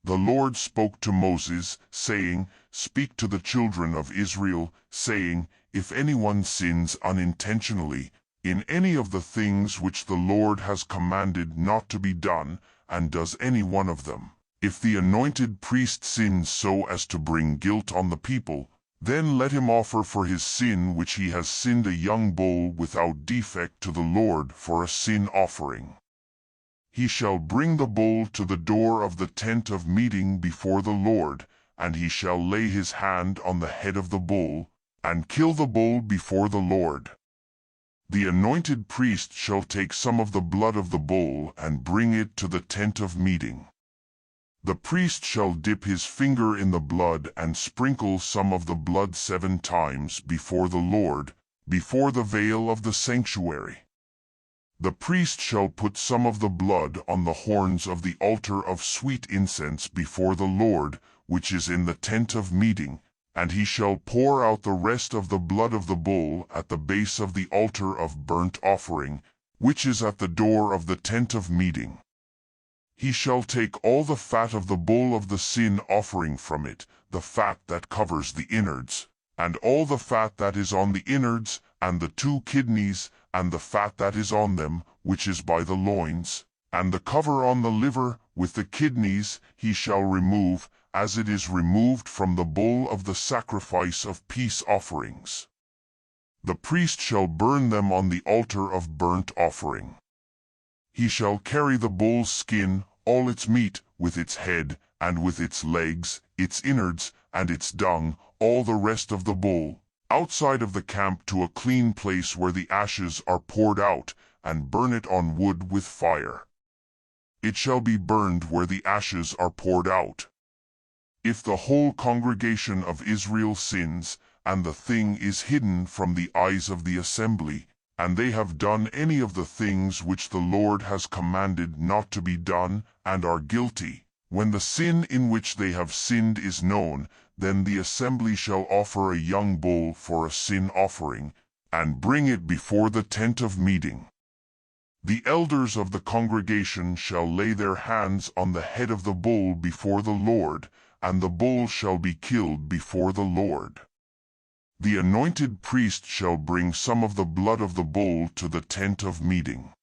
The Lord spoke to Moses, saying, Speak to the children of Israel, saying, If anyone sins unintentionally in any of the things which the Lord has commanded not to be done, and does any one of them, if the anointed priest sins so as to bring guilt on the people, then let him offer for his sin which he has sinned a young bull without defect to the Lord for a sin offering. He shall bring the bull to the door of the tent of meeting before the Lord, and he shall lay his hand on the head of the bull, and kill the bull before the Lord. The anointed priest shall take some of the blood of the bull and bring it to the tent of meeting. The priest shall dip his finger in the blood and sprinkle some of the blood 7 times before the Lord, before the veil of the sanctuary. The priest shall put some of the blood on the horns of the altar of sweet incense before the Lord, which is in the tent of meeting, and he shall pour out the rest of the blood of the bull at the base of the altar of burnt offering, which is at the door of the tent of meeting. He shall take all the fat of the bull of the sin offering from it, the fat that covers the innards, and all the fat that is on the innards, and the 2 kidneys, and the fat that is on them, which is by the loins, and the cover on the liver, with the kidneys, he shall remove, as it is removed from the bull of the sacrifice of peace offerings. The priest shall burn them on the altar of burnt offering. He shall carry the bull's skin, all its meat, with its head, and with its legs, its innards, and its dung, all the rest of the bull, outside of the camp to a clean place where the ashes are poured out, and burn it on wood with fire. It shall be burned where the ashes are poured out. If the whole congregation of Israel sins, and the thing is hidden from the eyes of the assembly, and they have done any of the things which the Lord has commanded not to be done, and are guilty, when the sin in which they have sinned is known, then the assembly shall offer a young bull for a sin offering, and bring it before the tent of meeting. The elders of the congregation shall lay their hands on the head of the bull before the Lord, and the bull shall be killed before the Lord. The anointed priest shall bring some of the blood of the bull to the tent of meeting.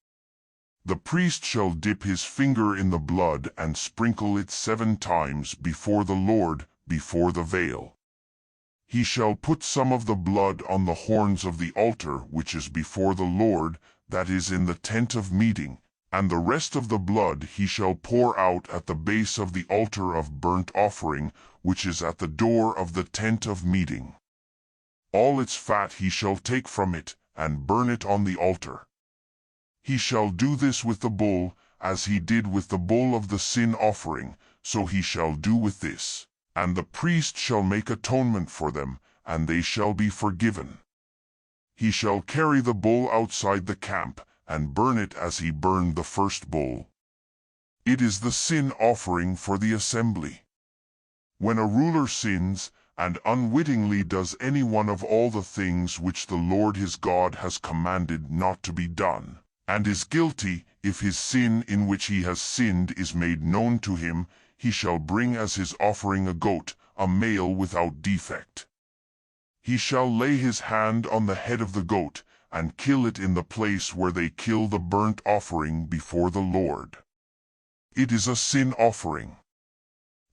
The priest shall dip his finger in the blood and sprinkle it 7 times before the Lord, before the veil. He shall put some of the blood on the horns of the altar which is before the Lord, that is in the tent of meeting, and the rest of the blood he shall pour out at the base of the altar of burnt offering, which is at the door of the tent of meeting. All its fat he shall take from it, and burn it on the altar. He shall do this with the bull, as he did with the bull of the sin offering, so he shall do with this, and the priest shall make atonement for them, and they shall be forgiven. He shall carry the bull outside the camp, and burn it as he burned the first bull. It is the sin offering for the assembly. When a ruler sins, and unwittingly does any one of all the things which the Lord his God has commanded not to be done, and is guilty, if his sin in which he has sinned is made known to him, he shall bring as his offering a goat, a male without defect. He shall lay his hand on the head of the goat, and kill it in the place where they kill the burnt offering before the Lord. It is a sin offering.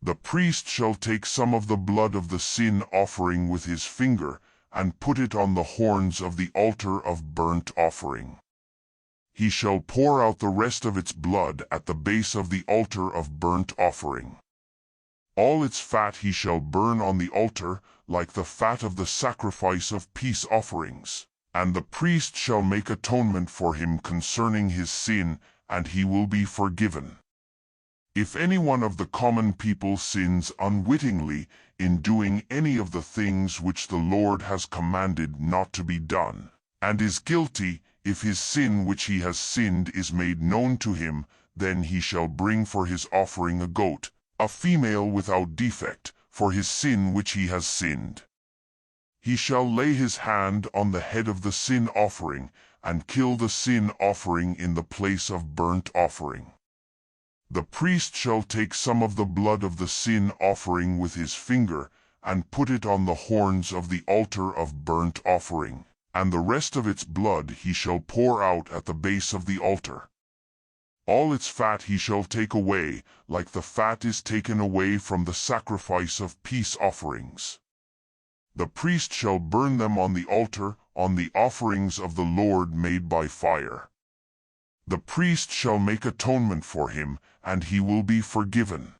The priest shall take some of the blood of the sin offering with his finger, and put it on the horns of the altar of burnt offering. He shall pour out the rest of its blood at the base of the altar of burnt offering. All its fat he shall burn on the altar, like the fat of the sacrifice of peace offerings, and the priest shall make atonement for him concerning his sin, and he will be forgiven. If any one of the common people sins unwittingly in doing any of the things which the Lord has commanded not to be done, and is guilty, if his sin which he has sinned is made known to him, then he shall bring for his offering a goat, a female without defect, for his sin which he has sinned. He shall lay his hand on the head of the sin offering, and kill the sin offering in the place of burnt offering. The priest shall take some of the blood of the sin offering with his finger, and put it on the horns of the altar of burnt offering, and the rest of its blood he shall pour out at the base of the altar. All its fat he shall take away, like the fat is taken away from the sacrifice of peace offerings. The priest shall burn them on the altar, on the offerings of the Lord made by fire. The priest shall make atonement for him, and he will be forgiven.